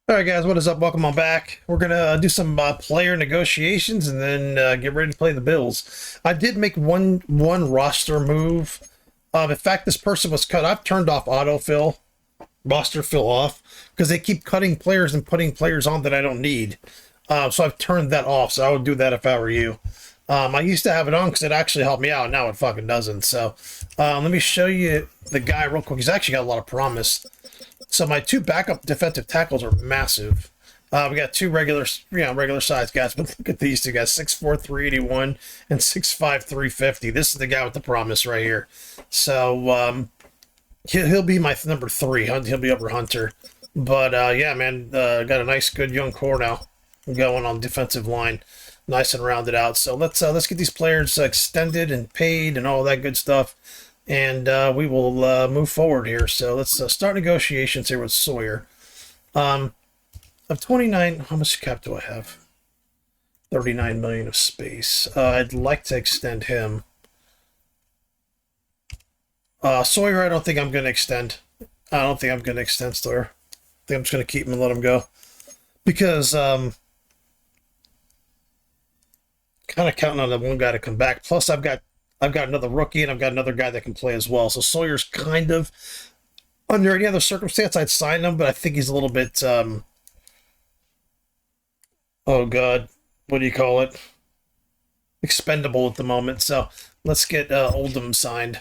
All right, guys, what is up? Welcome on back. We're gonna do some player negotiations and then get ready to play the Bills. I did make one roster move. In fact, this person was cut. I've turned off autofill, roster fill off, because they keep cutting players and putting players on that I don't need. So I've turned that off. So I would do that if I were you. I used to have it on because it actually helped me out. Now it fucking doesn't. So let me show you the guy real quick. He's actually got a lot of promise. So my two backup defensive tackles are massive. We got two regular size guys, but look at these two guys: 6'4", 381, and 6'5", 350. This is the guy with the promise right here. So he'll be my number 3. He'll be over Hunter. But yeah, man, got a nice, good young core now going on defensive line, nice and rounded out. So let's get these players extended and paid and all that good stuff. And we will move forward here. So let's start negotiations here with Sawyer. Of 29, how much cap do I have? 39 million of space. I'd like to extend him. Sawyer, I don't think I'm going to extend. I don't think I'm going to extend Sawyer. I think I'm just going to keep him and let him go. Because kind of counting on the one guy to come back. Plus, I've got another rookie, and I've got another guy that can play as well. So Sawyer's kind of, under any other circumstance, I'd sign him, but I think he's a little bit, oh God, what do you call it? Expendable at the moment. So let's get Oldham signed.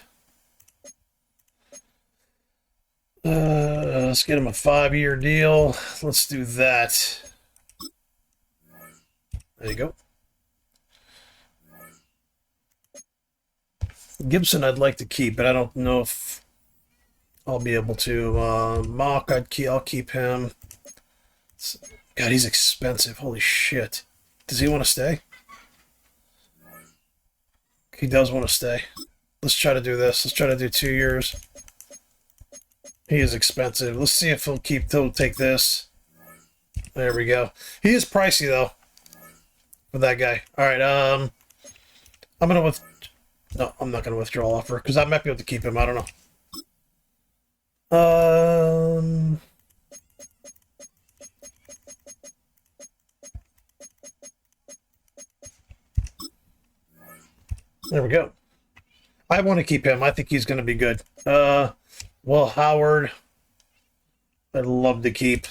Let's get him a 5-year deal. Let's do that. There you go. Gibson I'd like to keep, but I don't know if I'll be able to. Mock, I'll keep him. God, he's expensive. Holy shit. Does he want to stay? He does want to stay. Let's try to do this. Let's try to do 2 years. He is expensive. Let's see if he'll take this. There we go. He is pricey, though, for that guy. All right, I'm going to No, I'm not going to withdraw offer because I might be able to keep him. I don't know. There we go. I want to keep him. I think he's going to be good. Well, Howard, I'd love to keep.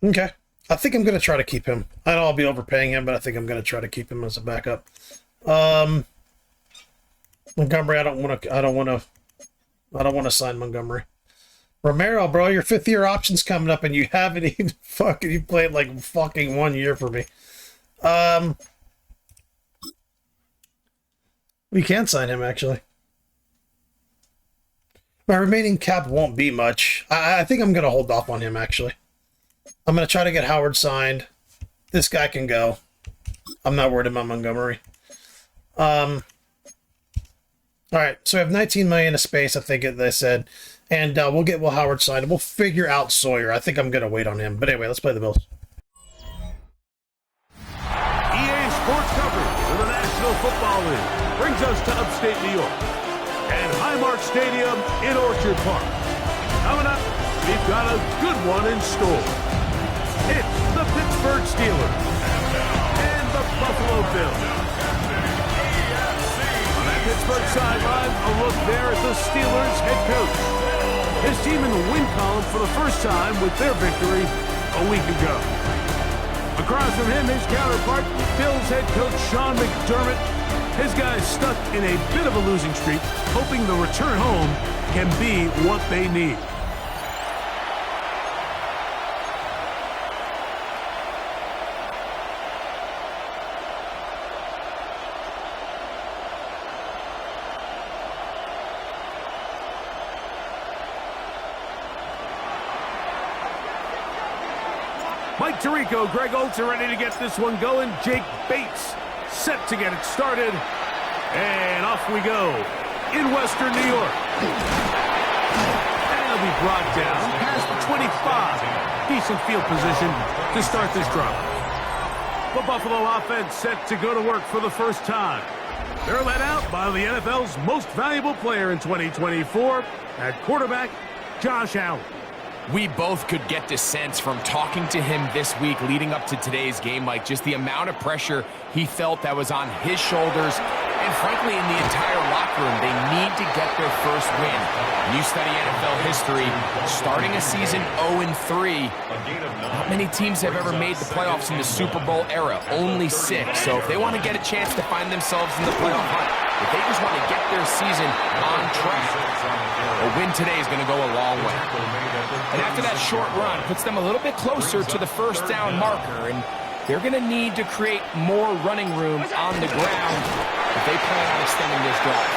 Okay. I think I'm going to try to keep him. I know I'll be overpaying him, but I think I'm going to try to keep him as a backup. Montgomery, I don't want to sign Montgomery. Romero, bro, your 5th-year option's coming up, and you haven't even you played like fucking 1 year for me. We can sign him, actually. My remaining cap won't be much. I think I'm going to hold off on him, actually. I'm going to try to get Howard signed. This guy can go. I'm not worried about Montgomery. All right, so we have 19 million of space, I think they said. And we'll get Will Howard signed. We'll figure out Sawyer. I think I'm going to wait on him. But anyway, let's play the Bills. EA Sports coverage for the National Football League brings us to upstate New York and Highmark Stadium in Orchard Park. Coming up, we've got a good one in store. It's the Pittsburgh Steelers and the Buffalo Bills. On that Pittsburgh sideline, a look there at the Steelers head coach. His team in the win column for the first time with their victory a week ago. Across from him, his counterpart, Bills head coach Sean McDermott. His guys stuck in a bit of a losing streak, hoping the return home can be what they need. Mike Tirico, Greg Oates are ready to get this one going. Jake Bates set to get it started. And off we go in Western New York. And it'll be brought down past the 25. Decent field position to start this drive. The Buffalo offense set to go to work for the first time. They're led out by the NFL's most valuable player in 2024, at quarterback, Josh Allen. We both could get the sense from talking to him this week leading up to today's game, Mike, just the amount of pressure he felt that was on his shoulders and, frankly, in the entire locker room. They need to get their first win. When you study NFL history, starting a season 0-3, not many teams have ever made the playoffs in the Super Bowl era, only 6. So if they want to get a chance to find themselves in the playoff hunt, if they just want to get their season on track, a win today is going to go a long way. And after that short run, puts them a little bit closer to the first down marker, and they're going to need to create more running room on the ground if they plan on extending this drive.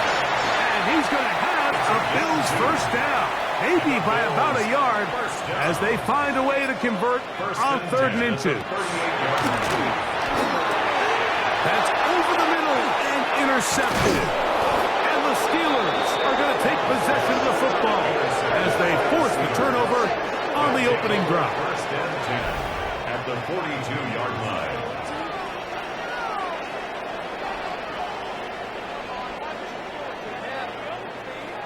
And he's going to have a Bills first down, maybe by about a yard, as they find a way to convert on 3rd and 2. That's over the middle and intercepted. And the Steelers are going to take possession of the football as they force the turnover on the opening drive. 1st and 10 at the 42-yard line.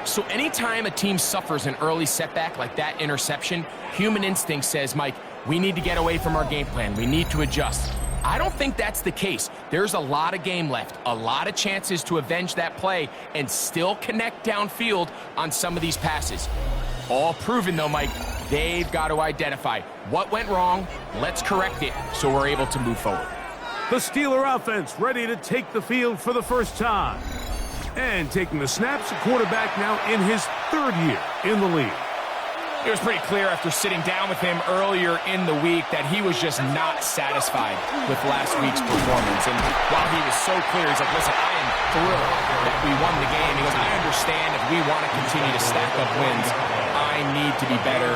So anytime a team suffers an early setback like that interception, human instinct says, Mike, we need to get away from our game plan. We need to adjust. I don't think that's the case. There's a lot of game left, a lot of chances to avenge that play and still connect downfield on some of these passes. All proven, though, Mike, they've got to identify what went wrong, let's correct it so we're able to move forward. The Steeler offense ready to take the field for the first time. And taking the snaps, a quarterback now in his 3rd year in the league. It was pretty clear after sitting down with him earlier in the week that he was just not satisfied with last week's performance. And while he was so clear, he's like, listen, I am thrilled that we won the game. He goes, I understand if we want to continue to stack up wins, I need to be better.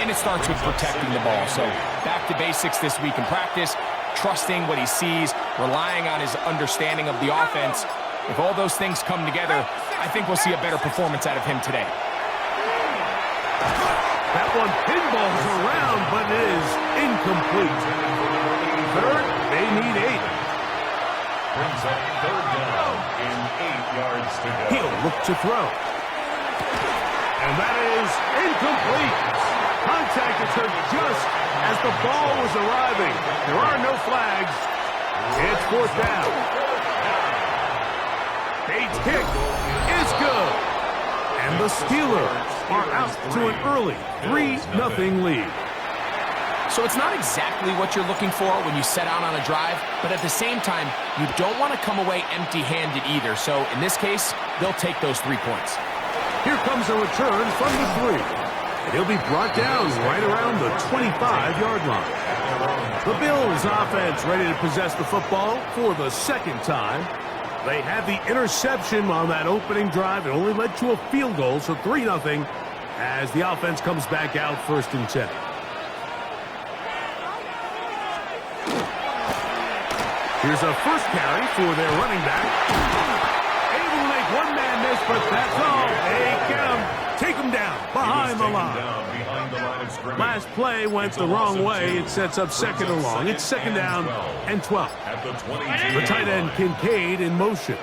And it starts with protecting the ball. So back to basics this week in practice, trusting what he sees, relying on his understanding of the offense. If all those things come together, I think we'll see a better performance out of him today. That one pinballs around, but it is incomplete. 3rd, they need 8. Brings up 3rd down in 8 yards to go. He'll look to throw. And that is incomplete. Contact occurred just as the ball was arriving. There are no flags. It's 4th down. Bates' kick is good. And the Steelers are out to an early 3-0 lead. So it's not exactly what you're looking for when you set out on a drive, but at the same time, you don't want to come away empty-handed either. So in this case, they'll take those 3 points. Here comes a return from the 3. And he'll be brought down right around the 25-yard line. The Bills offense ready to possess the football for the 2nd time. They had the interception on that opening drive. It only led to a field goal, so 3-0 as the offense comes back out 1st and 10. Here's a first carry for their running back. Able to make one man miss, but that's all. They get him. Take him down behind the line. Last play went the wrong way. It sets up 2nd and long. It's 2nd down and 12. The tight end Kincaid in motion.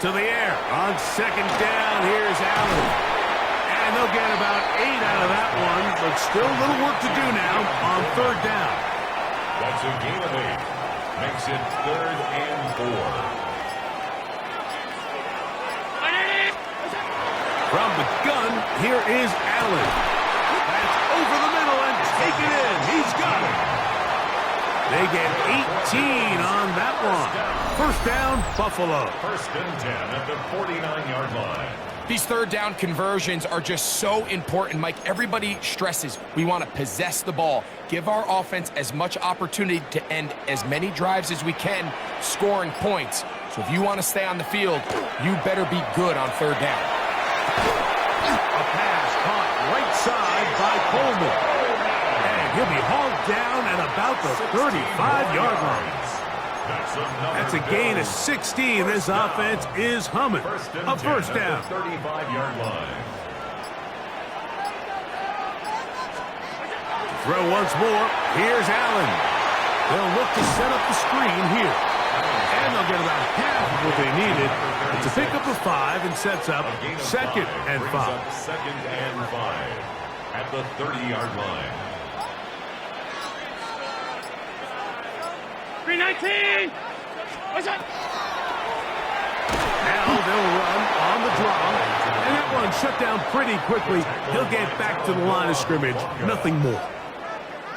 To the air on 2nd down. Here's Allen. And they'll get about 8 out of that one, but still a little work to do now on 3rd down. That's a gain of 8. Makes it 3rd and 4. From the gun, here is Allen. That's over the middle and taken in. He's got it. They get 18 on that one. 1st down, Buffalo. 1st and 10 at the 49-yard line. These 3rd down conversions are just so important, Mike. Everybody stresses we want to possess the ball, give our offense as much opportunity to end as many drives as we can, scoring points. So if you want to stay on the field, you better be good on 3rd down. A pass caught right side by Coleman. And he'll be hauled down at about the 35-yard line. That's a gain of 16. This offense is humming. A 1st down. 35-yard line. Throw once more. Here's Allen. They'll look to set up the screen here. And they'll get about half of what they needed. It's a pickup of 5 and sets up second and 5. Second and 5 at the 30-yard line. 319! What's up? Now they'll run on the draw. And that one shut down pretty quickly. He'll get back to the line of scrimmage. Nothing more.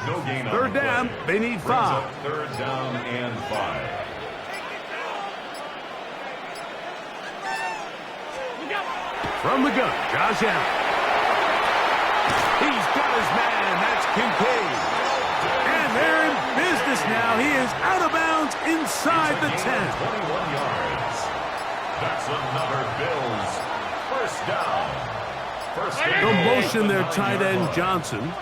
No gain on Third the play. down. They need Brings 5. up third down and 5. From the gun, Josh Allen. He's got his man. That's Kincaid. And they're in business now. He is out of bounds inside the 10. 21 yards. That's another Bills first down. First down. They'll motion their tight end, Johnson.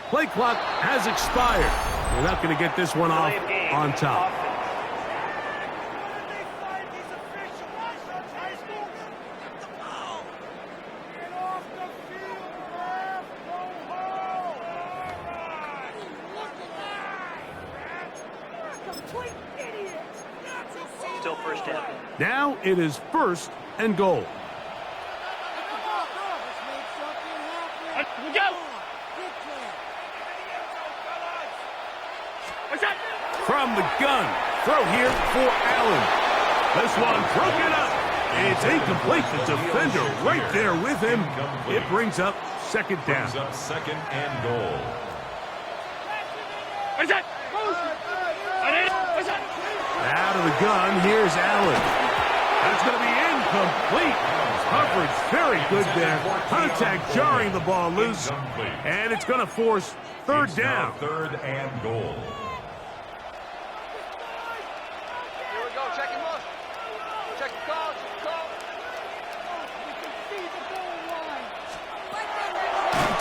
Play clock has expired. They're not going to get this one off on top. Still first down. Now it is first and goal. We go! What's that? From the gun, throw here for Allen. This one broken up. It's incomplete. The defender right there with him. It brings up second down. Brings up second and goal. What's that? What's that? Out of the gun, here's Allen. That's going to be incomplete. Coverage very good there. Contact jarring the ball loose. And it's going to force third It's now down. third and goal. Here we go. Check him up. Check the call. Check the call.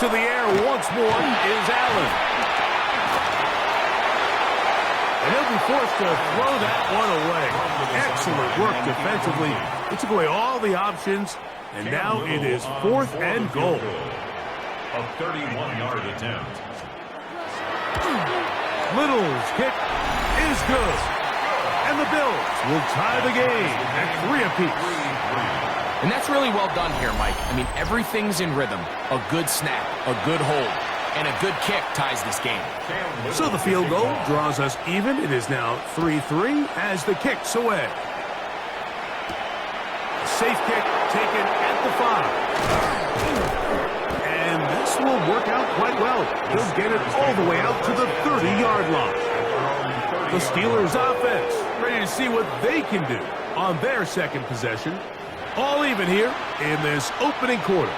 To the air once more is Allen. And he'll be forced to throw that one away. Excellent work defensively. It took away all the options, and now it is fourth and goal. A 31-yard attempt. Little's kick is good. And the Bills will tie the game at 3 apiece. And that's really well done here, Mike. I mean, everything's in rhythm. A good snap, a good hold, and a good kick ties this game. So the field goal draws us even. It is now 3-3 as the kick's away. A safe kick taken at the 5. And this will work out quite well. He'll get it all the way out to the 30-yard line. The Steelers offense ready to see what they can do on their second possession. All even here in this opening quarter.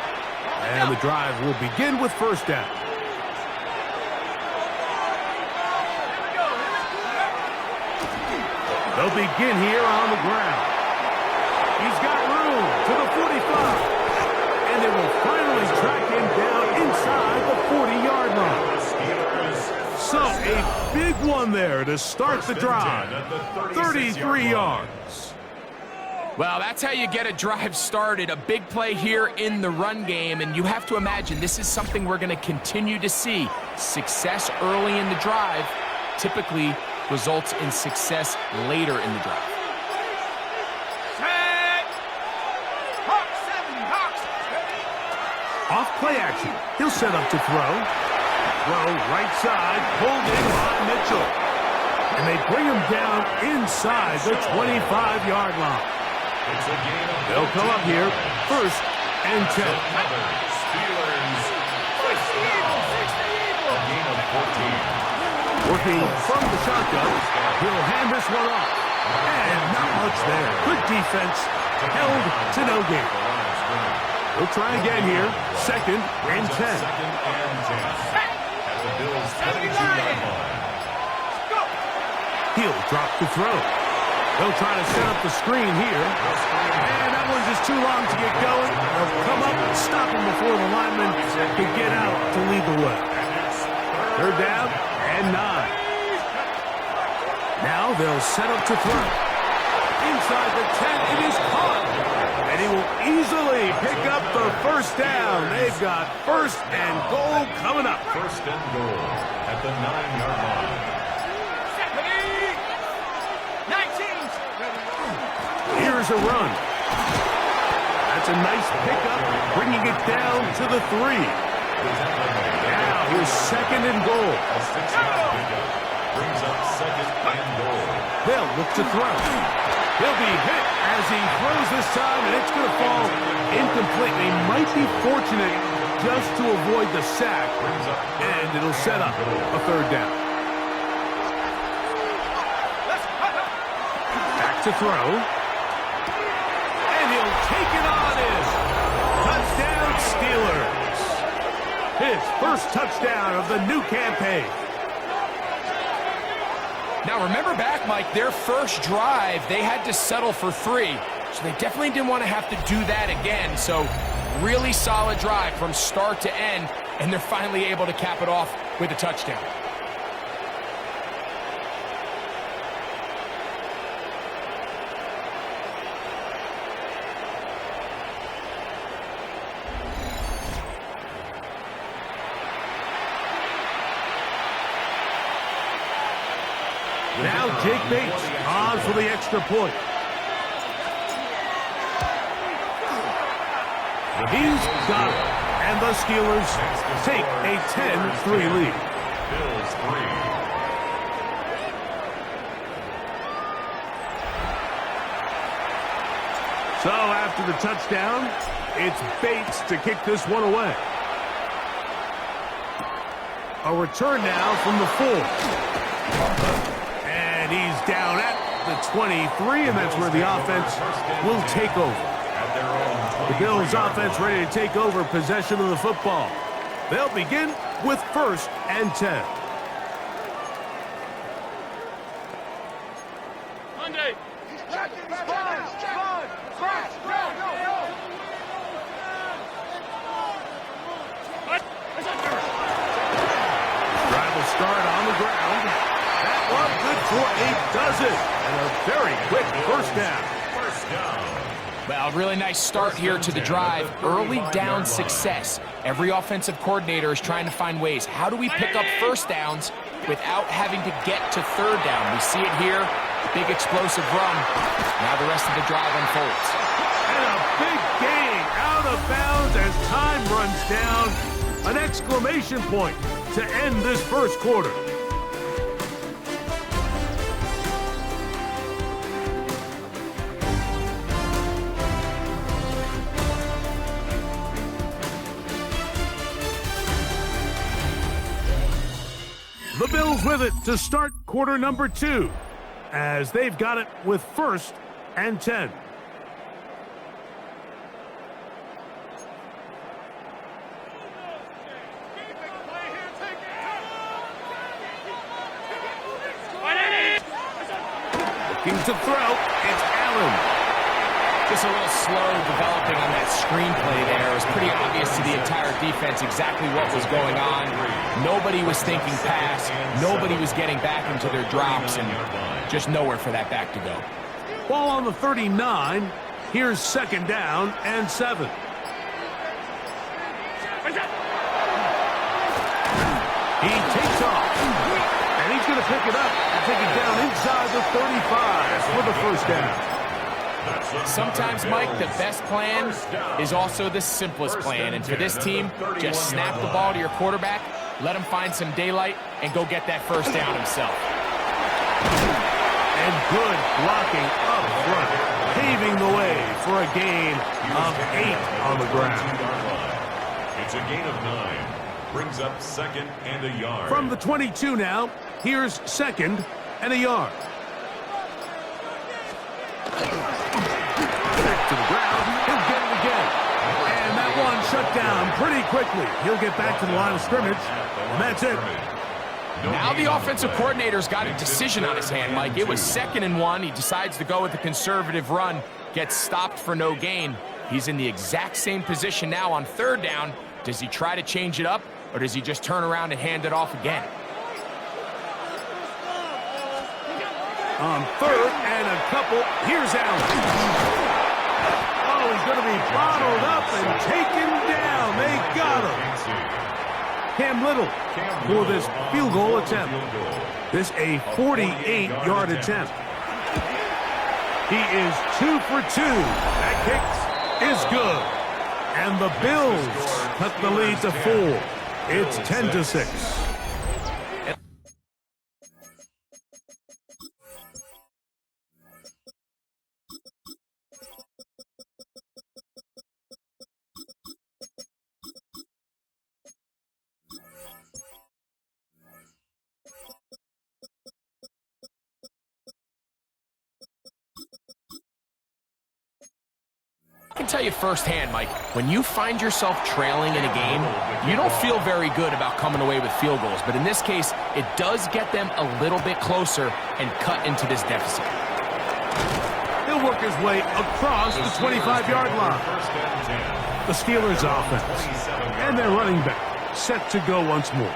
And the drive will begin with first down. They'll begin here on the ground. He's got room to the 45. And they will finally track him down inside the 40-yard line. So a big one there to start the drive. 33 yards. Well, that's how you get a drive started. A big play here in the run game, and you have to imagine this is something we're going to continue to see. Success early in the drive typically results in success later in the drive. Off play action. He'll set up to throw. Throw right side, pulled in by Mitchell. And they bring him down inside the 25-yard line. They'll come up here, first and 10. Steelers first down. A gain of 14. Working from the shotgun, he'll hand this one off. And not much there. Good defense, held to no gain. We'll try again here, second and 10. Second and 10. At the Bills' 22-yard line. He'll drop the throw. They'll try to set up the screen here. And that one's just too long to get going. They'll come up and stop him before the lineman can get out to lead the way. Third down and 9. Now they'll set up to throw. Inside the 10, it is caught. And he will easily pick up the first down. They've got first and goal coming up. First and goal at the 9-yard line. 19. Here's a run. That's a nice pickup, bringing it down to the 3. Now here's second and goal. A 6-yard pickup brings up second and goal. They'll look to throw. He'll be hit as he throws this time, and it's going to fall incompletely. Might be fortunate just to avoid the sack, and it'll set up a third down. Back to throw. And he'll take it on in. Touchdown, Steelers. His first touchdown of the new campaign. Now remember back, Mike, their first drive, they had to settle for 3. So they definitely didn't want to have to do that again. So really solid drive from start to end, and they're finally able to cap it off with a touchdown. Now Jake Bates on for the extra point. He's got it. And the Steelers take a 10-3 lead. Bills 3. So after the touchdown, it's Bates to kick this one away. A return now from the 4. And he's down at the 23, and that's where the offense will take over. The Bills offense ready to take over possession of the football. They'll begin with 1st and 10. Monday. Drive will start on the ground. That one good for a dozen. And a very quick first down. Well, really nice start here to the drive. Early down success. Every offensive coordinator is trying to find ways. How do we pick up first downs without having to get to third down? We see it here. Big explosive run. Now the rest of the drive unfolds. And a big gain out of bounds as time runs down. An exclamation point to end this first quarter. The Bills with it to start quarter number 2, as they've got it with 1st and 10. Looking to throw, it's Allen. Just a little slow developing on that screenplay there. It was pretty obvious to the entire defense exactly what was going on. Nobody was thinking pass. Nobody was getting back into their drops, and just nowhere for that back to go. Ball on the 39. Here's 2nd down and 7. He takes off. And he's going to pick it up and take it down inside the 35 for the first down. Sometimes, Mike, the best plan is also the simplest plan. And for this team, just snap the ball to your quarterback, let him find some daylight, and go get that first down himself. And good blocking up front, paving the way for a gain of 8 on the ground. It's a gain of 9. Brings up 2nd and a yard. From the 22 now, here's 2nd and a yard. Back to the ground, he'll get it again. And that one shut down pretty quickly. He'll get back to the line of scrimmage, and that's it. Now the offensive coordinator's got a decision on his hand, Mike. It was 2nd and 1. He decides to go with the conservative run, gets stopped for no gain. He's in the exact same position now on 3rd down. Does he try to change it up, or does he just turn around and hand it off again? On 3rd and a couple, here's Allen. Oh, he's going to be bottled up and taken down. They got him. Cam Little for this field goal attempt. This a 48-yard attempt. He is 2 for 2. That kick is good. And the Bills cut the lead to 4. It's 10-6. I can tell you firsthand, Mike, when you find yourself trailing in a game, you don't feel very good about coming away with field goals. But in this case, it does get them a little bit closer and cut into this deficit. He'll work his way across the 25-yard line. The Steelers offense and their running back set to go once more.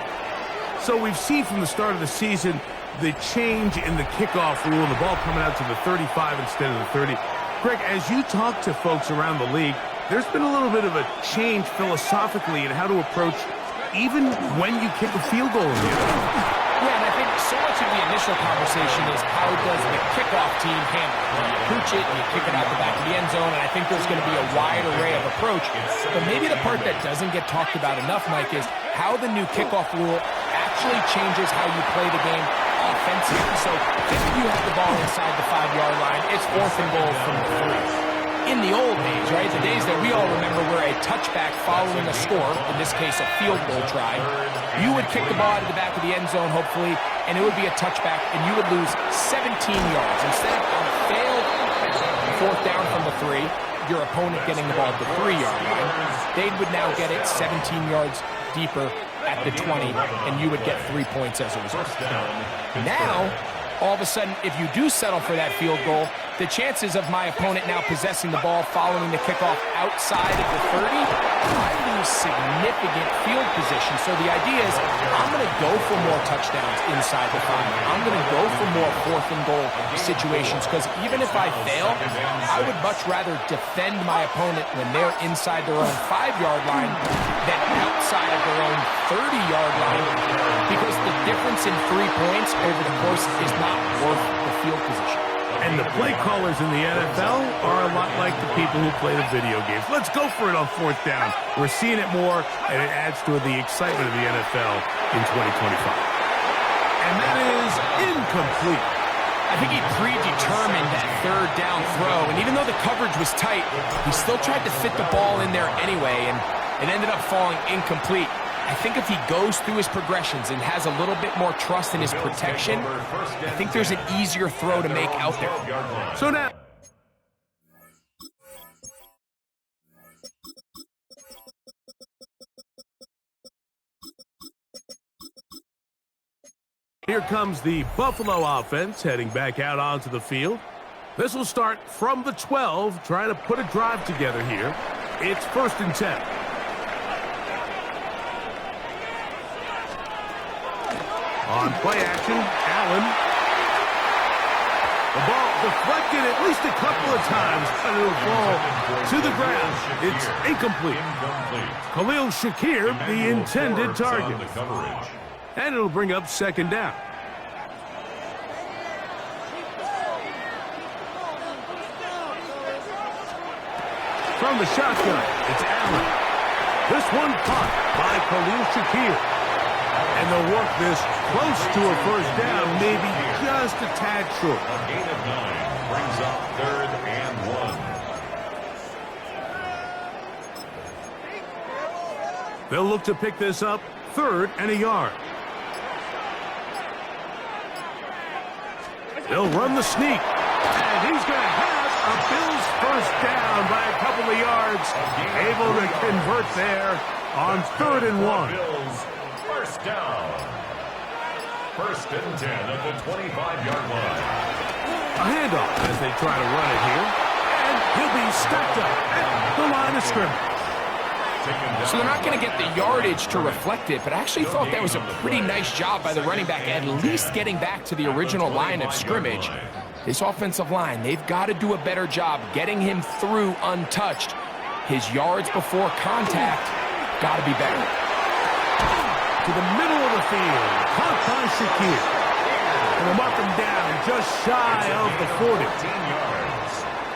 So we've seen from the start of the season the change in the kickoff rule, the ball coming out to the 35 instead of the 30. Greg, as you talk to folks around the league, there's been a little bit of a change philosophically in how to approach even when you kick a field goal in the NFL. Yeah, and I think so much of the initial conversation is how does the kickoff team handle it? You pooch it and you kick it out the back of the end zone, and I think there's going to be a wide array of approach. But maybe the part that doesn't get talked about enough, Mike, is how the new kickoff rule actually changes how you play the game offensively. So if you have the ball inside the 5-yard line, it's 4th and goal from the 3. In the old days, right, the days that we all remember were a touchback following a score, in this case a field goal try, you would kick the ball out of the back of the end zone, hopefully, and it would be a touchback, and you would lose 17 yards. Instead of a failed 4th down from the 3, your opponent getting the ball at the 3-yard line, they would now get it 17 yards deeper at the 20, and you would get 3 points as a result. Now, all of a sudden, if you do settle for that field goal, the chances of my opponent now possessing the ball following the kickoff outside of the 30, I lose significant field position. So the idea is I'm going to go for more touchdowns inside the 5. I'm going to go for more 4th and goal situations, because even if I fail, I would much rather defend my opponent when they're inside their own 5-yard line than outside of their own 30-yard line, because the difference in 3 points over the course is not worth the field position. And the play callers in the NFL are a lot like the people who play the video games. Let's go for it on 4th down. We're seeing it more, and it adds to the excitement of the NFL in 2025. And that is incomplete. I think he predetermined that 3rd down throw, and even though the coverage was tight, he still tried to fit the ball in there anyway, and it ended up falling incomplete. I think if he goes through his progressions and has a little bit more trust in his protection, I think there's an easier throw to make out there. So now, here comes the Buffalo offense heading back out onto the field. This will start from the 12, trying to put a drive together here. It's 1st and 10. On play action, Allen. The ball deflected at least a couple of times, and it'll fall to the ground. It's incomplete. Khalil Shakir, the intended target. And it'll bring up 2nd down. From the shotgun, it's Allen. This one caught by Khalil Shakir. And they'll work this close to a 1st down, maybe just a tad short. A gain of 9 brings up 3rd and 1. They'll look to pick this up 3rd and a yard. They'll run the sneak. And he's going to have a Bills 1st down by a couple of yards. Able to convert there on 3rd and 1. Bills 1st down. 1st and 10 at the 25-yard line. A handoff as they try to run it here. And he'll be stacked up at the line of scrimmage. So they're not going to get the yardage to reflect it, but I actually thought that was a pretty nice job by the running back, at least getting back to the original line of scrimmage. This offensive line, they've got to do a better job getting him through untouched. His yards before contact got to be better. to the middle of the field. Caught by Shakir. And they'll mark him down just shy of the 40.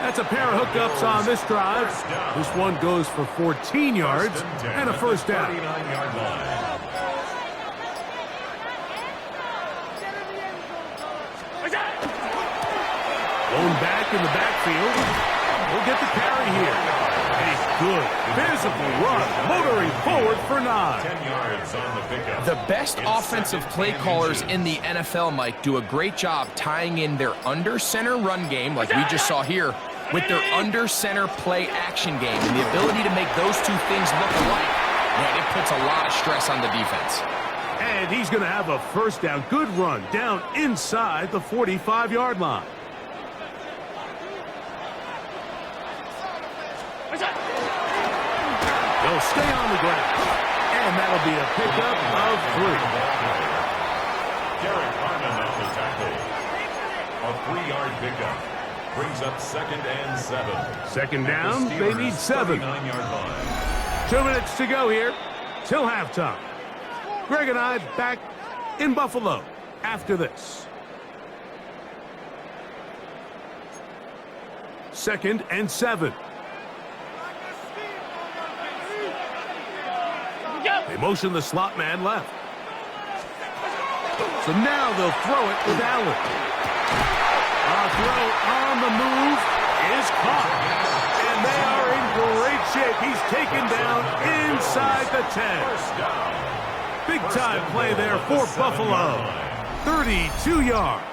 That's a pair of hookups on this drive. This one goes for 14 yards and a first down. Blown back in the backfield. We'll get the carry here. A good, physical run, motoring forward for 9. 10 yards on the pickup. The best offensive play callers in the NFL, Mike, do a great job tying in their under-center run game, like we just saw here, with their under-center play action game. And the ability to make those two things look alike, man, it puts a lot of stress on the defense. And he's going to have a first down. Good run down inside the 45-yard line. They'll stay on the ground. And that'll be a pickup of 3. Derek Harmon on the tackle. A 3-yard pickup. Brings up 2nd and 7. Second down, they need 7. 39-yard line. 2 minutes to go here till halftime. Greg and I back in Buffalo after this. 2nd and 7. They motion the slot man left. So now they'll throw it with Allen. A throw on the move is caught. And they are in great shape. He's taken down inside the 10. Big time play there for Buffalo. 32 yards.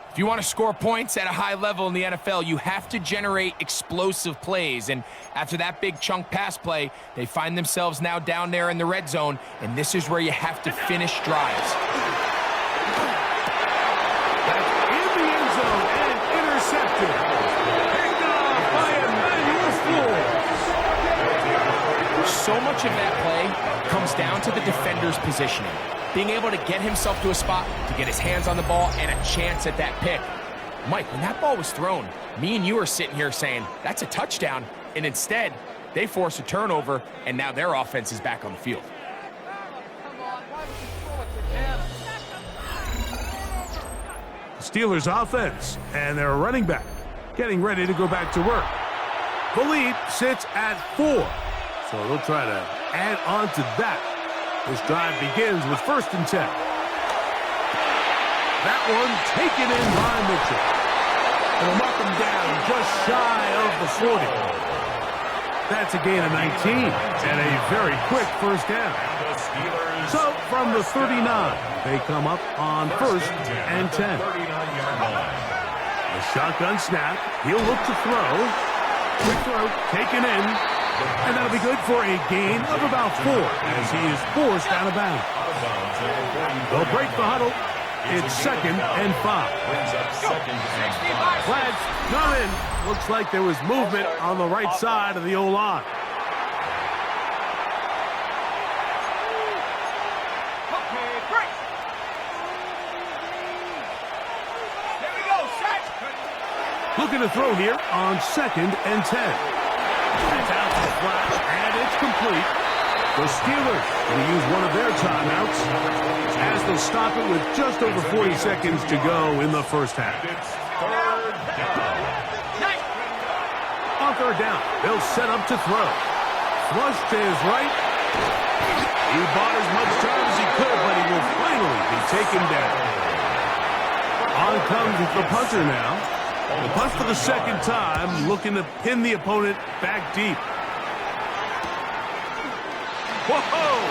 If you want to score points at a high level in the NFL, you have to generate explosive plays. And after that big chunk pass play, they find themselves now down there in the red zone, and this is where you have to finish drives. That's in the end zone and intercepted. Picked off by Emmanuel Flores. So much of that play comes down to the defender's positioning. Being able to get himself to a spot, to get his hands on the ball, and a chance at that pick. Mike, when that ball was thrown, me and you are sitting here saying, that's a touchdown. And instead, they force a turnover, and now their offense is back on the field. Steelers offense and their running back getting ready to go back to work. The lead sits at 4, so they'll try to add on to that. This drive begins with 1st and 10. That one taken in by Mitchell. And they'll mark him down just shy of the 40. That's a gain of 19 and a very quick first down. So from the 39, they come up on 1st and 10. A shotgun snap. He'll look to throw. Quick throw taken in. And that'll be good for a gain of about 4 as he is forced out of bounds. They'll break the huddle. It's 2nd and 5. Flags not in. Looks like there was movement on the right side of the O-line. Looking to throw here on 2nd and 10. It's out to the flat, and it's complete. The Steelers going to use one of their timeouts as they stop it with just over 40 seconds to go in the first half. On 3rd down, they'll set up to throw. Flush to his right. He bought as much time as he could, but he will finally be taken down. On comes the punter now. The punt for the 2nd time, looking to pin the opponent back deep. Whoa!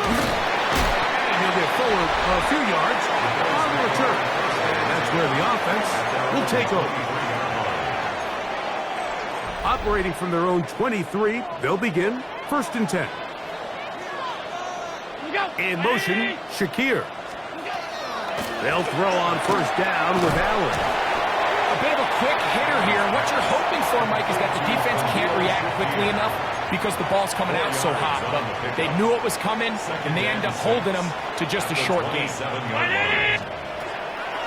And he'll get forward a few yards on the return. And that's where the offense will take over. Operating from their own 23, they'll begin 1st and 10. In motion, Shakir. They'll throw on 1st down with Allen. A bit of a quick hitter here, and what you're hoping for, Mike, is that the defense can't react quickly enough because the ball's coming out so hot. But they knew it was coming, and they end up holding them to just a short gain.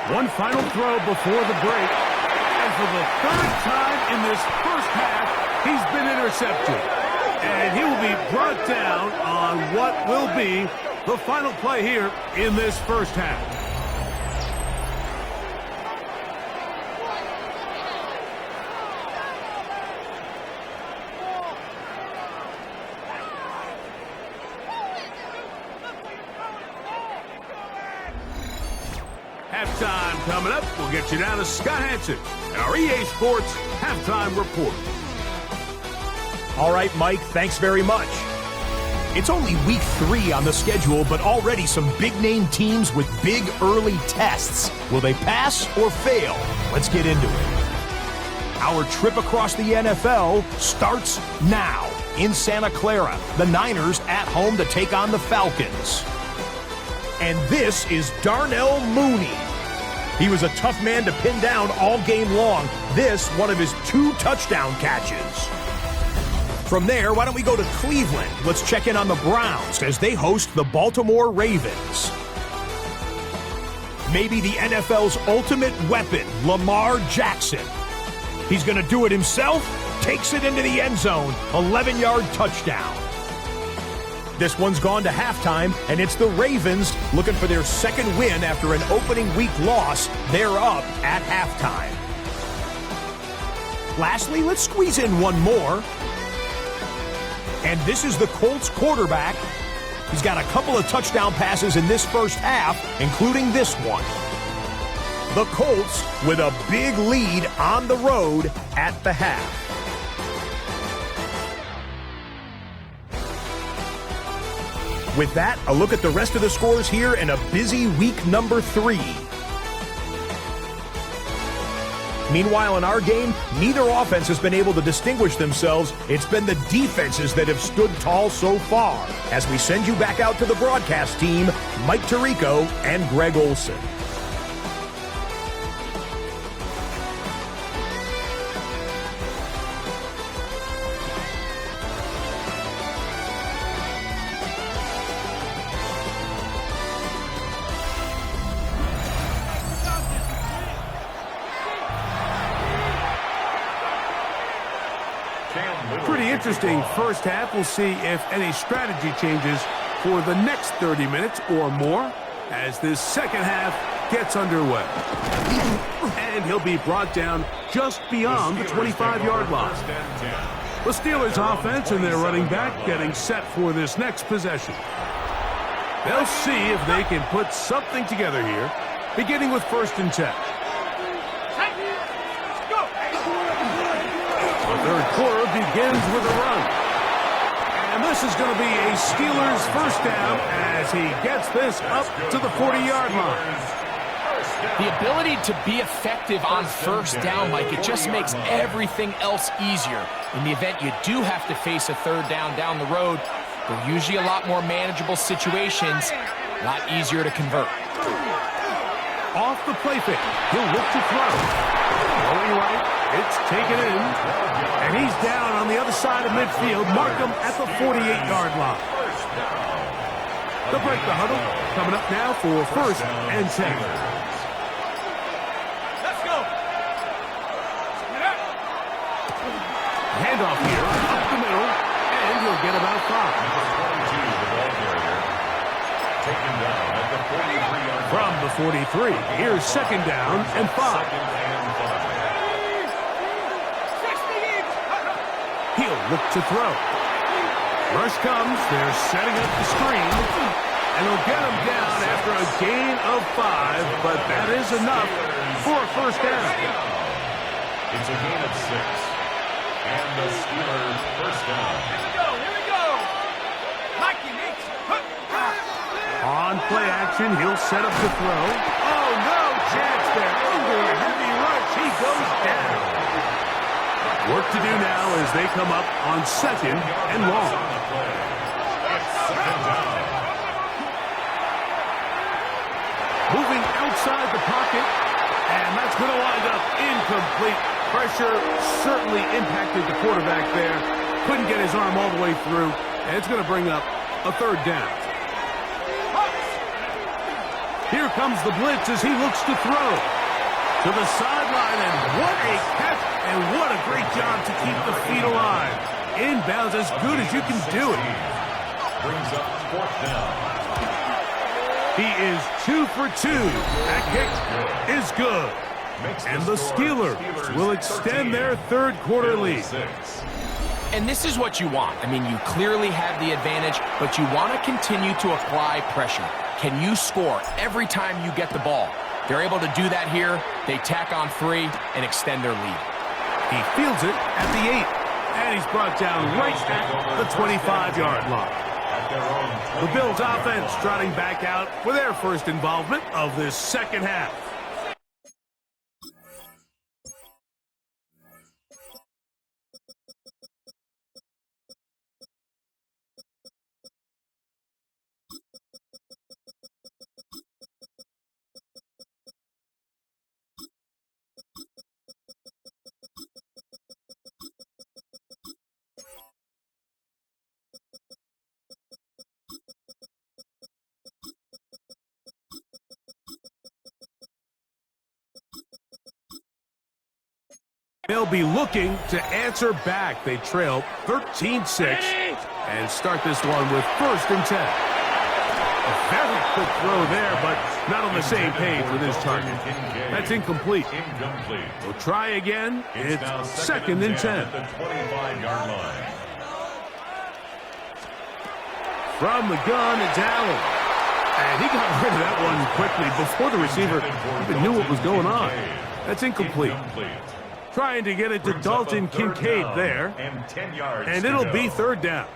One final throw before the break, and for the third time in this first half, he's been intercepted. And he will be brought down on what will be the final play here in this first half. Halftime coming up. We'll get you down to Scott Hansen and our EA Sports Halftime Report. All right, Mike, thanks very much. It's only week 3 on the schedule, but already some big-name teams with big early tests. Will they pass or fail? Let's get into it. Our trip across the NFL starts now. In Santa Clara, the Niners at home to take on the Falcons. And this is Darnell Mooney. He was a tough man to pin down all game long. This, one of his 2 touchdown catches. From there, why don't we go to Cleveland? Let's check in on the Browns as they host the Baltimore Ravens. Maybe the NFL's ultimate weapon, Lamar Jackson. He's going to do it himself, takes it into the end zone, 11-yard touchdown. This one's gone to halftime, and it's the Ravens looking for their second win after an opening week loss. They're up at halftime. Lastly, let's squeeze in one more. And this is the Colts quarterback. He's got a couple of touchdown passes in this first half, including this one. The Colts with a big lead on the road at the half. With that, a look at the rest of the scores here in a busy week number 3. Meanwhile, in our game, neither offense has been able to distinguish themselves. It's been the defenses that have stood tall so far. As we send you back out to the broadcast team, Mike Tirico and Greg Olson. Pretty interesting first half. We'll see if any strategy changes for the next 30 minutes or more as this second half gets underway. And he'll be brought down just beyond the 25-yard line. The Steelers offense and their running back getting set for this next possession. They'll see if they can put something together here, beginning with 1st and 10. The third quarter begins with a run. And this is going to be a Steelers first down as he gets this up to the 40-yard line. The ability to be effective on first down, Mike, it just makes everything else easier. In the event you do have to face a third down the road, they're usually a lot more manageable situations, a lot easier to convert. Off the play fake, he'll look to throw. Going right, it's taken in, and he's down on the other side of midfield. Mark him at the 48-yard line. They'll break the huddle, coming up now for 1st and 10. Let's go. Handoff here, up the middle, and he'll get about 5. Taken down at the 43-yard line. From the 43, here's 2nd down and 5. He'll look to throw. Rush comes, they're setting up the screen, and they'll get him down after a gain of 5, but that is enough for a first down. It's a gain of 6. And the Steelers first down. Here we go. Mikey, Mitch. On play action, he'll set up to throw. Oh, no chance there. Under a heavy rush, he goes down. Work to do now as they come up on 2nd and long. It's 2nd down. Moving outside the pocket, and that's going to wind up incomplete. Pressure certainly impacted the quarterback there. Couldn't get his arm all the way through, and it's going to bring up a 3rd down. Here comes the blitz as he looks to throw. To the sideline, and what a catch, and what a great job to keep the feet alive. Inbounds as good as you can do it. Brings up 4th down. He is 2 for 2. That kick is good. And the Steelers will extend their third quarter lead. And this is what you want. I mean, you clearly have the advantage, but you want to continue to apply pressure. Can you score every time you get the ball? They're able to do that here. They tack on 3 and extend their lead. He fields it at the 8, and he's brought down right at the 25-yard line. The Bills offense trotting back out for their first involvement of this second half. They'll be looking to answer back. They trail 13-6 and start this one with 1st and 10. A very quick throw there, but not on the same page with his target. That's incomplete. We'll try again. It's 2nd and 10. At the 25-yard line. From the gun, it's Allen. And he got rid of that one quickly before the receiver even knew what was going on. That's incomplete. Trying to get it to Dalton Kincaid there. And 10 yards. And it'll be 3rd down.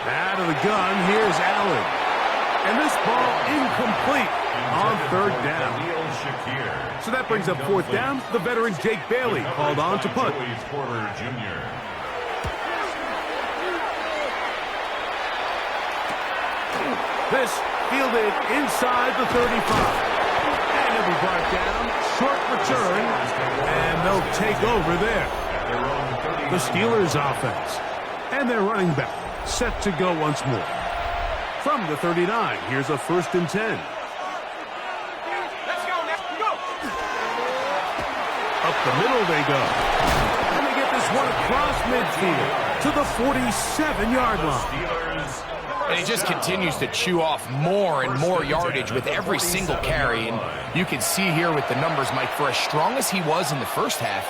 Out of the gun, here's Allen. And this ball incomplete on 3rd down. So that brings up 4th down. The veteran Jake Bailey called on to punt. This fielded inside the 35. And it'll be brought down. Short return. And they'll take over there. The Steelers offense. And their running back set to go once more. From the 39, here's a 1st and 10. Let's go, go! Up the middle they go. And they get this one across midfield to the 47-yard line. And he just continues to chew off more and more yardage with every single carry. And you can see here with the numbers, Mike, for as strong as he was in the first half,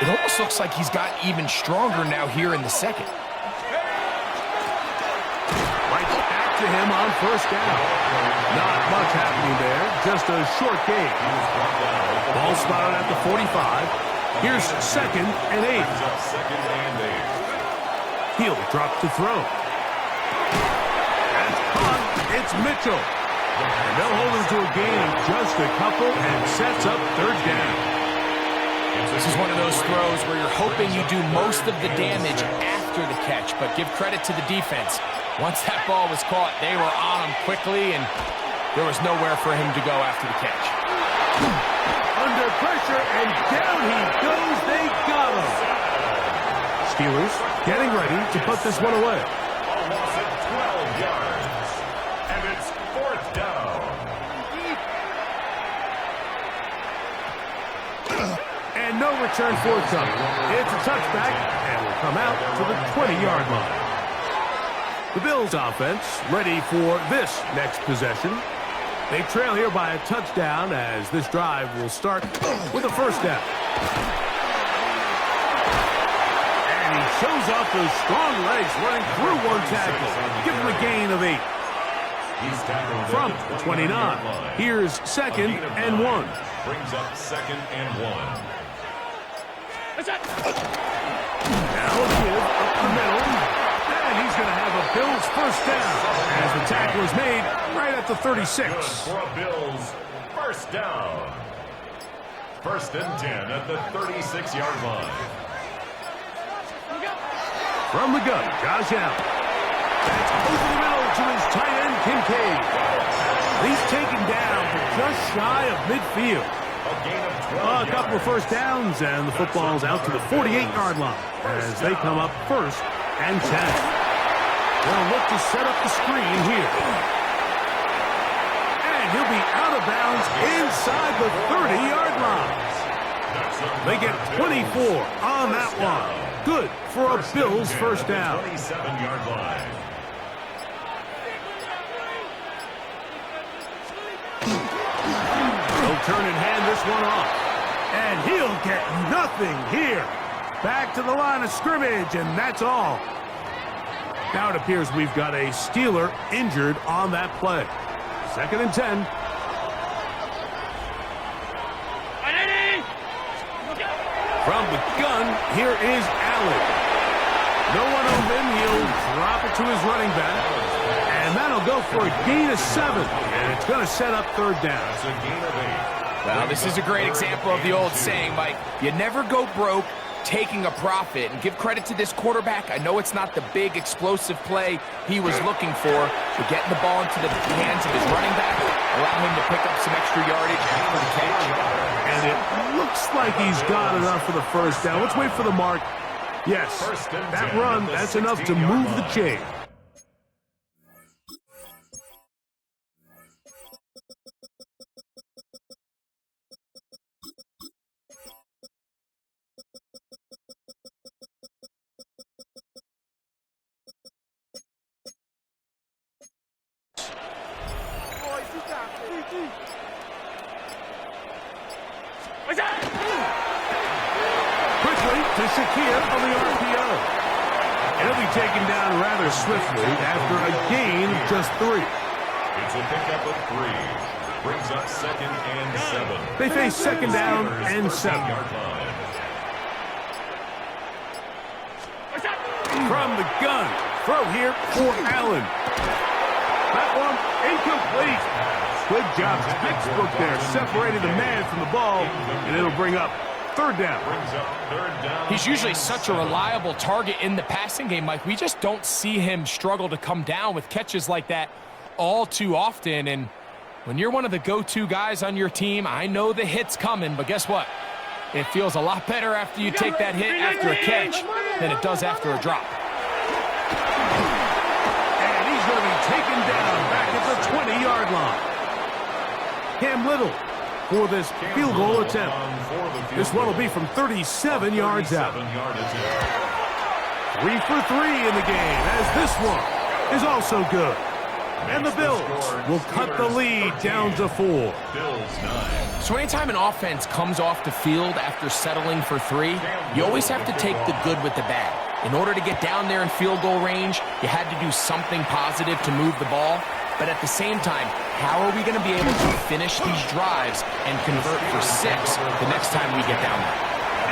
it almost looks like he's got even stronger now here in the second. Right back to him on 1st down. Not much happening there, just a short gain. Ball spotted at the 45. Here's 2nd and 8. He'll drop to throw. It's Mitchell. And they'll hold him to a gain of just a couple and sets up 3rd down. This is one of those throws where you're hoping you do most of the damage after the catch, but give credit to the defense. Once that ball was caught, they were on him quickly, and there was nowhere for him to go after the catch. Under pressure, and down he goes. They got him. Steelers getting ready to put this one away. A loss of 12 yards. And it's 4th down. And no return forthcoming. It's a touchback, and will come out to the 20-yard line. The Bills offense ready for this next possession. They trail here by a touchdown as this drive will start with a 1st down. And he shows off those strong legs running through one tackle. Give him a gain of 8. From the 29, here's 2nd and 1. Brings up 2nd and 1. Now a give up the middle. And he's going to have a Bills 1st down as the tackle is made right at the 36. For a Bills 1st down. 1st and 10 at the 36-yard line. From the gun, Josh Allen. That's over the middle to his tight end, Kincaid. He's taken down to just shy of midfield. A couple of first downs, and the football's out to the 48-yard line as they come up 1st and 10. They'll look to set up the screen here. And he'll be out of bounds inside the 30-yard line. They get 24 on that one. Good for a Bills first down. 27-yard line. He'll turn and hand this one off. And he'll get nothing here. Back to the line of scrimmage, and that's all. Now it appears we've got a Steeler injured on that play. 2nd and 10. From the gun, here is Allen. No one open. He'll drop it to his running back. And that'll go for a gain of 7. And it's going to set up 3rd down. It's a gain of 8. Well, this is a great example of the old saying, Mike, you never go broke taking a profit. And give credit to this quarterback. I know it's not the big explosive play he was looking for, but getting the ball into the hands of his running back, allow him to pick up some extra yardage after the catch. And it looks like he's got enough for the first down. Let's wait for the mark. Yes, that run, that's enough to move the chain. Quickly to Shakir on the RPO. And he'll be taken down rather swiftly after a gain of just 3. It's a pickup of 3. Brings up 2nd and 7. They face 2nd down and 7. From the gun, throw here for Allen. That one incomplete. Good job, textbook there, separating the man from the ball, and it'll bring up 3rd down. He's usually such a reliable target in the passing game, Mike. We just don't see him struggle to come down with catches like that all too often. And when you're one of the go-to guys on your team, I know the hit's coming, but guess what? It feels a lot better after you take that hit after a catch than it does after a drop. And he's going to be taken down back at the 20-yard line. Cam Little for this field goal attempt. This one will be from 37 yards out. 3 for 3 in the game, as this one is also good. And the Bills will cut the lead down to 4. So anytime an offense comes off the field after settling for 3, you always have to take the good with the bad. In order to get down there in field goal range, you had to do something positive to move the ball. But at the same time, how are we going to be able to finish these drives and convert for 6 the next time we get down there?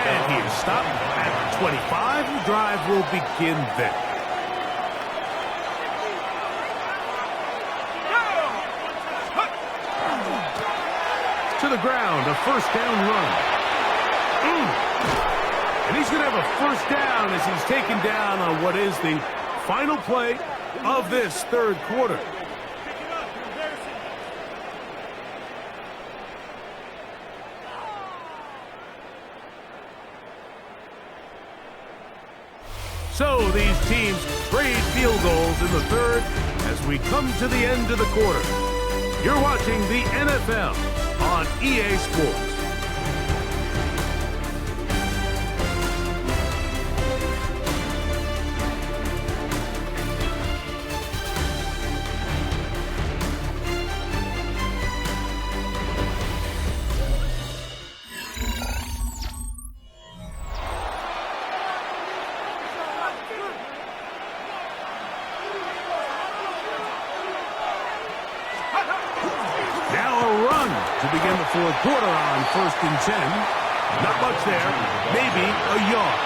And he's stopped at 25. The drive will begin there. To the ground, a first down run. And he's going to have a first down as he's taken down on what is the final play of this 3rd quarter. So these teams trade field goals in the 3rd as we come to the end of the quarter. You're watching the NFL on EA Sports. Begin the 4th quarter on 1st and 10. Not much there, maybe a yard.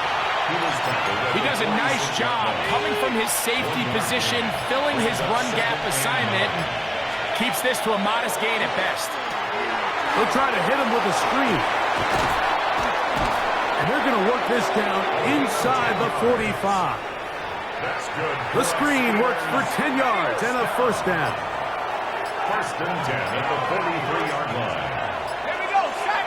He does a nice job coming from his safety position, filling his run gap assignment, and keeps this to a modest gain at best. They'll try to hit him with a screen. And they're going to work this down inside the 45. That's good. The screen works for 10 yards and a first down. 1st and 10 at the 43-yard line. Here we go, set.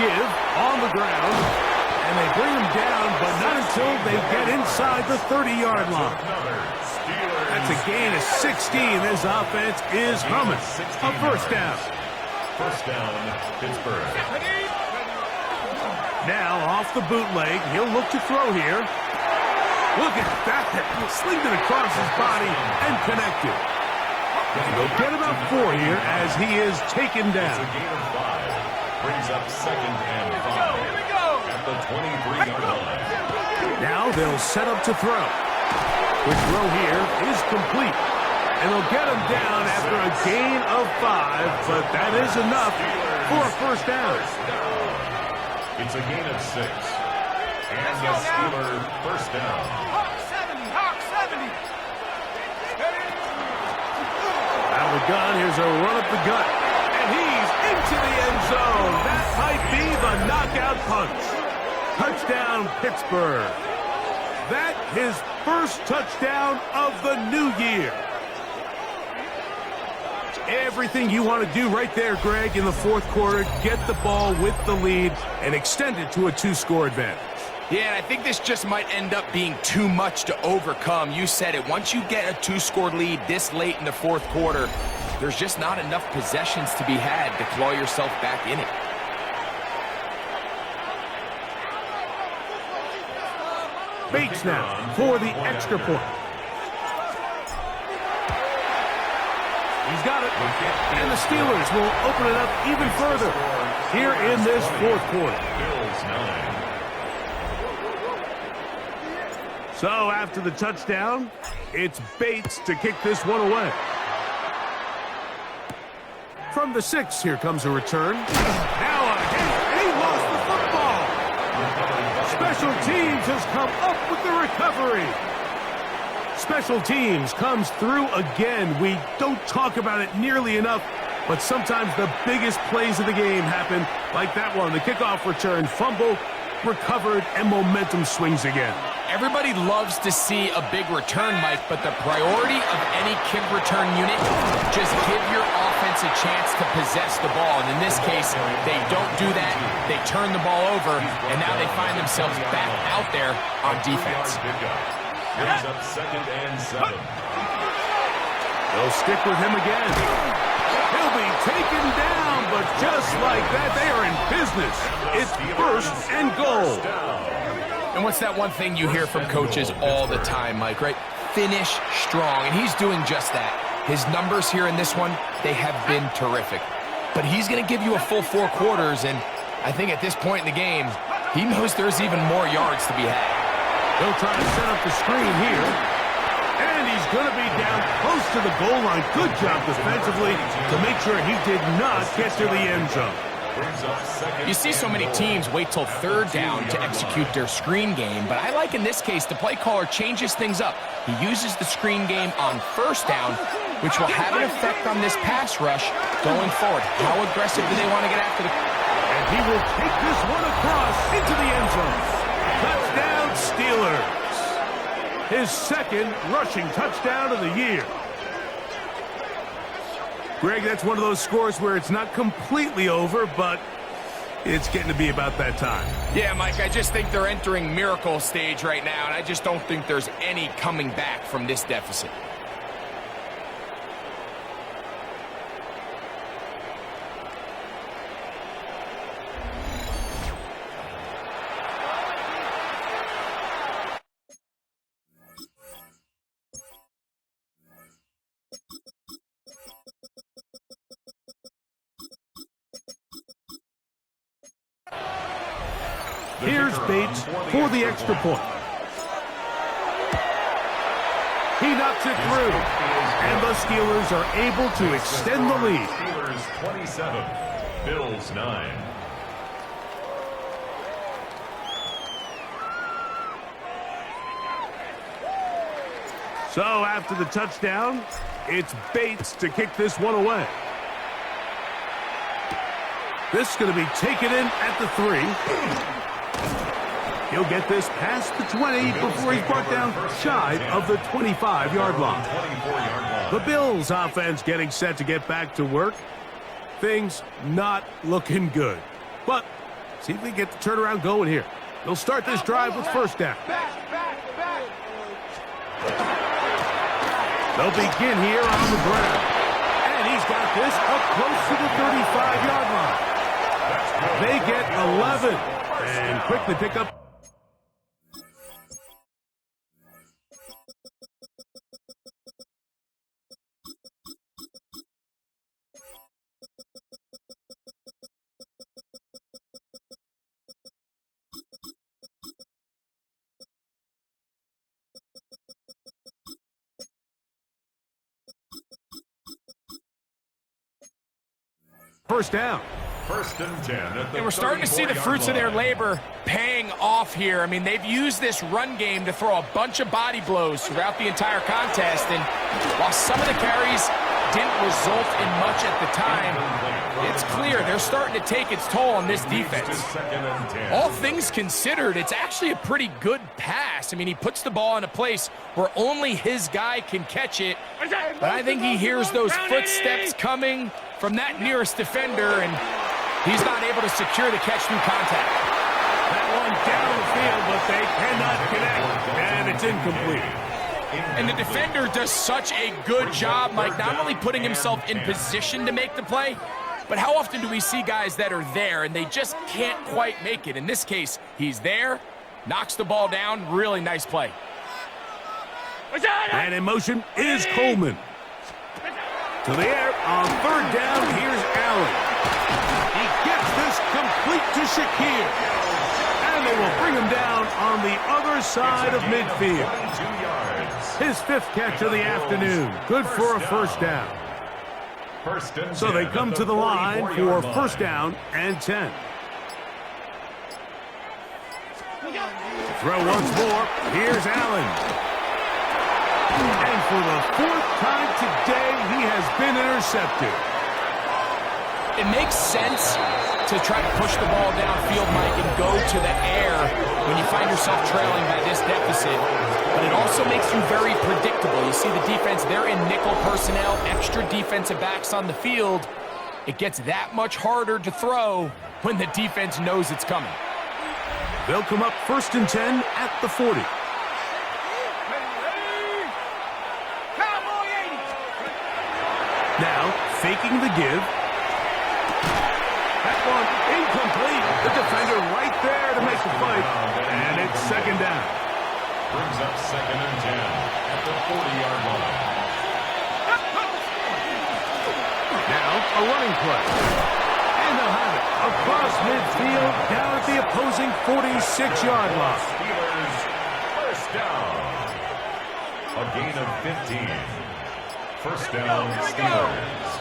give on the ground, and they bring him down, but not until they get inside the 30-yard line. That's a gain of 16. This offense is humming. A first down. First down, Pittsburgh. Now off the bootleg, he'll look to throw here. Look at that. Slinged it across his body and connected. They'll get about 4 here as he is taken down. It's a gain of 5. Brings up second and 5. Here we go. At the 23-yard line. Now they'll set up to throw. The throw here is complete. And they'll get him down after a gain of 5, but that is enough for a first down. It's a gain of 6. And the Steeler first down. Hawk 70, Hawk 70. Out of the gun, here's a run up the gut. And he's into the end zone. That might be the knockout punch. Touchdown, Pittsburgh. That his first touchdown of the new year. Everything you want to do right there, Greg, in the fourth quarter. Get the ball with the lead and extend it to a 2-score advantage. Yeah, and I think this just might end up being too much to overcome. You said it. Once you get a 2-score lead this late in the fourth quarter, there's just not enough possessions to be had to claw yourself back in it. Bates now for the extra point. He's got it. And the Steelers will open it up even further here in this fourth quarter. Bills 9. So after the touchdown, it's Bates to kick this one away. From the 6, here comes a return. Now a hit, and he lost the football. Special teams has come up with the recovery. Special teams comes through again. We don't talk about it nearly enough, but sometimes the biggest plays of the game happen like that one. The kickoff return, fumble, recovered, and momentum swings again. Everybody loves to see a big return, Mike, but the priority of any kick return unit, just give your offense a chance to possess the ball. And in this case, they don't do that. They turn the ball over, and now they find themselves back out there on defense. Brings up second and 7. They'll stick with him again. He'll be taken down, but just like that, they are in business. It's first and goal. And what's that one thing you hear from coaches all the time, Mike, right? Finish strong, and he's doing just that. His numbers here in this one, they have been terrific. But he's going to give you a full 4 quarters, and I think at this point in the game, he knows there's even more yards to be had. He'll try to set up the screen here. And he's going to be down close to the goal line. Good job defensively to make sure he did not get to the end zone. You see so many teams wait till 3rd down to execute their screen game, but I like in this case the play caller changes things up. He uses the screen game on 1st down, which will have an effect on this pass rush going forward. How aggressive do they want to get after the... And he will take this one across into the end zone. Touchdown, Steelers. His 2nd rushing touchdown of the year. Greg, that's one of those scores where it's not completely over, but it's getting to be about that time. Yeah, Mike, I just think they're entering miracle stage right now, and I just don't think there's any coming back from this deficit. Here's Bates for the extra point. He knocks it through, and the Steelers are able to extend the lead. Steelers 27, Bills 9. So after the touchdown, it's Bates to kick this one away. This is going to be taken in at the 3. He'll get this past the 20 before he's brought down shy of the 25-yard line. The Bills offense getting set to get back to work. Things not looking good. But See if we get the turnaround going here. They'll start this drive with first down. They'll begin here on the ground. And he's got this up close to the 35-yard line. They get 11 and quickly pick up. First down. First and 10 at the And we're starting to see the fruits of their labor paying off here. I mean, they've used this run game to throw a bunch of body blows throughout the entire contest. And while some of the carries didn't result in much at the time, it's clear they're starting to take its toll on this defense. All things considered, it's actually a pretty good pass. I mean, he puts the ball in a place where only his guy can catch it. But I think he hears those footsteps coming from that nearest defender, and he's not able to secure the catch through contact. That one down the field, but they cannot connect, and it's incomplete. And the defender does such a good job, Mike, not only putting himself in position to make the play, but how often do we see guys that are there and they just can't quite make it? In this case, he's there, knocks the ball down, really nice play. And in motion is Coleman. To the air, on third down, here's Allen. He gets this complete to Shakir. And they will bring him down on the other side of midfield. His fifth catch of the afternoon. Good for a first down. So they come to the line for first down and 10. Throw once more. Here's Allen. And for the fourth time today, he has been intercepted. It makes sense to try to push the ball downfield, Mike, and go to the air when you find yourself trailing by this deficit. But it also makes you very predictable. You see the defense, they're in nickel personnel, extra defensive backs on the field. It gets that much harder to throw when the defense knows it's coming. They'll come up first and 10 at the 40. Now, faking the give. That one incomplete. The defender right there to make the fight. And it's second down. Brings up second and 10 at the 40-yard line. Now, a running play. And they'll have it across midfield down at the opposing 46-yard line. Steelers first down. A gain of 15. First down, Steelers.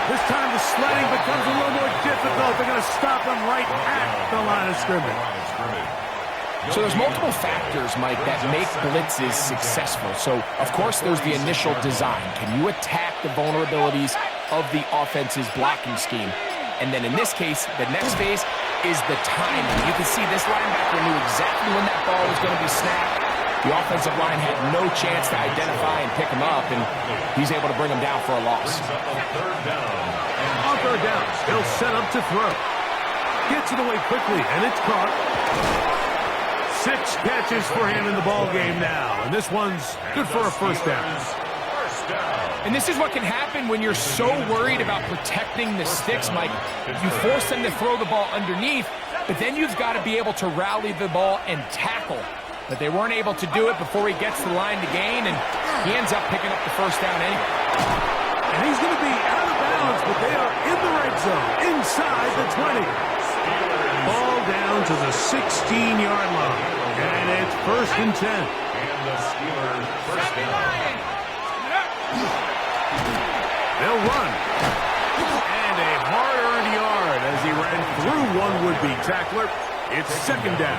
This time the sledding becomes a little more difficult. They're going to stop him right at the line of scrimmage. So there's multiple factors, Mike, that make blitzes successful. So, of course, there's the initial design. Can you attack the vulnerabilities of the offense's blocking scheme? And then in this case, the next phase is the timing. You can see this linebacker knew exactly when that ball was going to be snapped. The offensive line had no chance to identify and pick him up, and he's able to bring him down for a loss. On third down, he'll set up to throw. Gets it away quickly, and it's caught. 6 catches for him in the ball game now, and this one's good for a first down. And this is what can happen when you're so worried about protecting the sticks, Mike. You force them to throw the ball underneath, but then you've got to be able to rally the ball and tackle. But they weren't able to do it before he gets the line to gain, and he ends up picking up the first down anyway. And he's going to be out of bounds, but they are in the red zone, inside the 20. Ball down to the 16-yard line, and it's first and 10. And the Steelers first down. They'll run. And a hard-earned yard as he ran through one would-be tackler. It's second down.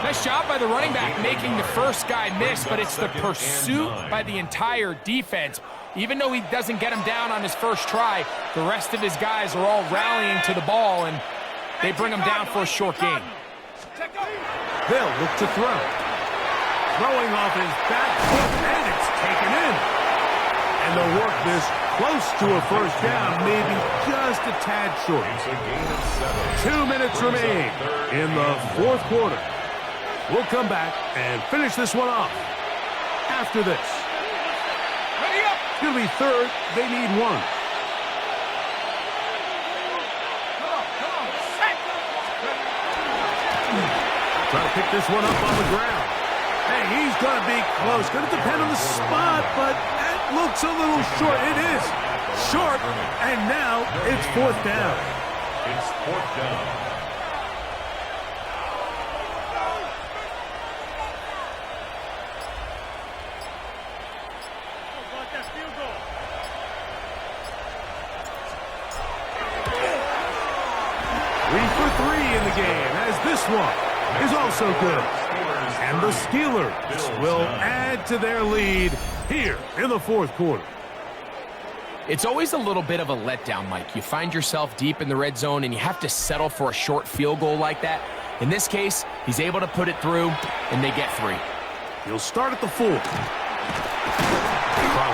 Nice job by the running back making the first guy miss, but it's the pursuit by the entire defense. Even though he doesn't get him down on his first try, the rest of his guys are all rallying to the ball, and they bring him down for a short gain. They'll look to throw. Throwing off his back foot, and it's taken in. And they'll work this close to a first down, maybe just a tad short. It's a gain of 7. 2 minutes remain in the fourth quarter. We'll come back and finish this one off after this. Ready up. It's going to be third. They need one. Come on. Set. Trying to pick this one up on the ground. Hey, he's going to be close. Going to depend on the spot, but that looks a little short. It is short, and now it's fourth down. It's fourth down. In the game, as this one is also good. And the Steelers will add to their lead here in the fourth quarter. It's always a little bit of a letdown, Mike. You find yourself deep in the red zone and you have to settle for a short field goal like that. In this case, he's able to put it through and they get 3. He'll start at the 4. Across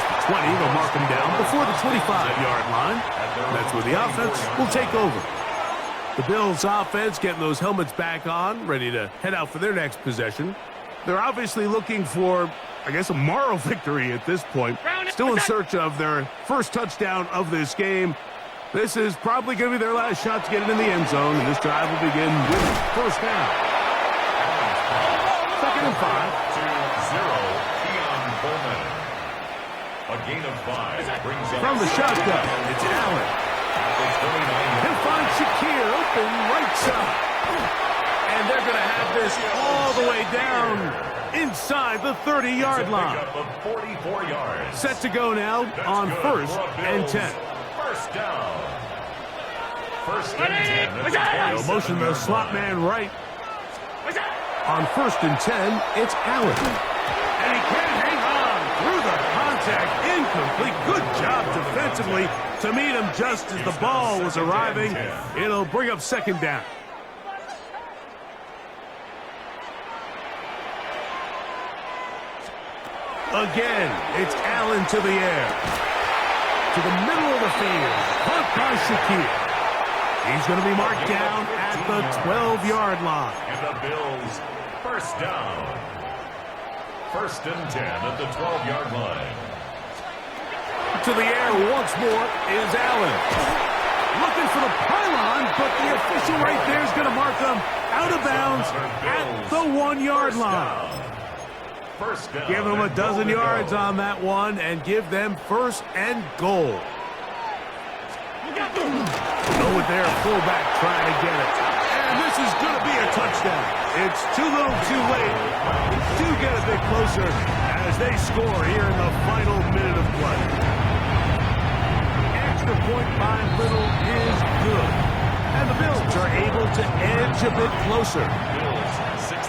the 20, they'll mark him down before the 25-yard line. That's where the offense will take over. The Bills offense getting those helmets back on, ready to head out for their next possession. They're obviously looking for, I guess, a moral victory at this point. Still in search of their first touchdown of this game. This is probably going to be their last shot to get it in the end zone, and this drive will begin with first down. 2nd and 5. 2-0, Keon Bowman. A gain of 5 brings up From the shotgun, it's Allen. He'll find Shakir open right side. And they're going to have this all the way down inside the 30-yard line. Of 44 yards. Set to go now on Good 1st for and Bills. 10. First down. 1st and 10. They'll motion the slot man right. On 1st and 10, it's Allen. And he can't hang on through the contact. Incomplete. Good job defensively to meet him just as the ball was arriving. It'll bring up 2nd down. Again, it's Allen to the air. To the middle of the field. Caught by Shakir. He's going to be marked down at the 12-yard line. And the Bills, first down. 1st and 10 at the 12-yard line. To the air once more is Allen. Looking for the pylon, but the official right there is going to mark them out of bounds at the 1-yard line. First down. Give them a and dozen goal to yards go. on that one and give them 1st and goal. Go with their fullback trying to get it. And this is going to be a touchdown. It's too little too late. They do get a bit closer as they score here in the final minute of play. Extra point by Little is good. And the Bills are able to edge a bit closer.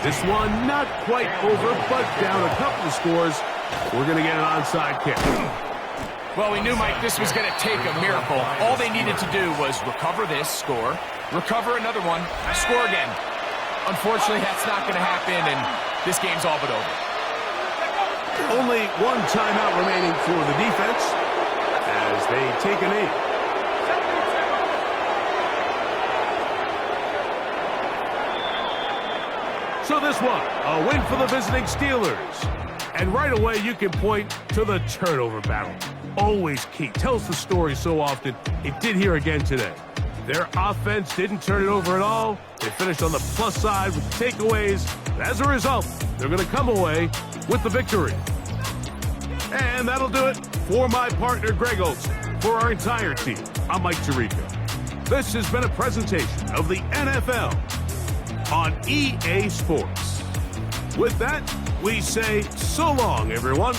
This one not quite over, but down a couple of scores. We're going to get an onside kick. Well, we knew, Mike, this was going to take a miracle. All they needed to do was recover this, score, recover another one, score again. Unfortunately, that's not going to happen, and this game's all but over. Only one timeout remaining for the defense as they take a knee. So this one, a win for the visiting Steelers. And right away, you can point to the turnover battle. Always key. Tells the story so often. It did here again today. Their offense didn't turn it over at all. They finished on the plus side with takeaways. And as a result, they're going to come away with the victory. And that'll do it for my partner, Greg Olson. For our entire team, I'm Mike Tirico. This has been a presentation of the NFL on EA Sports. With that, we say so long, everyone.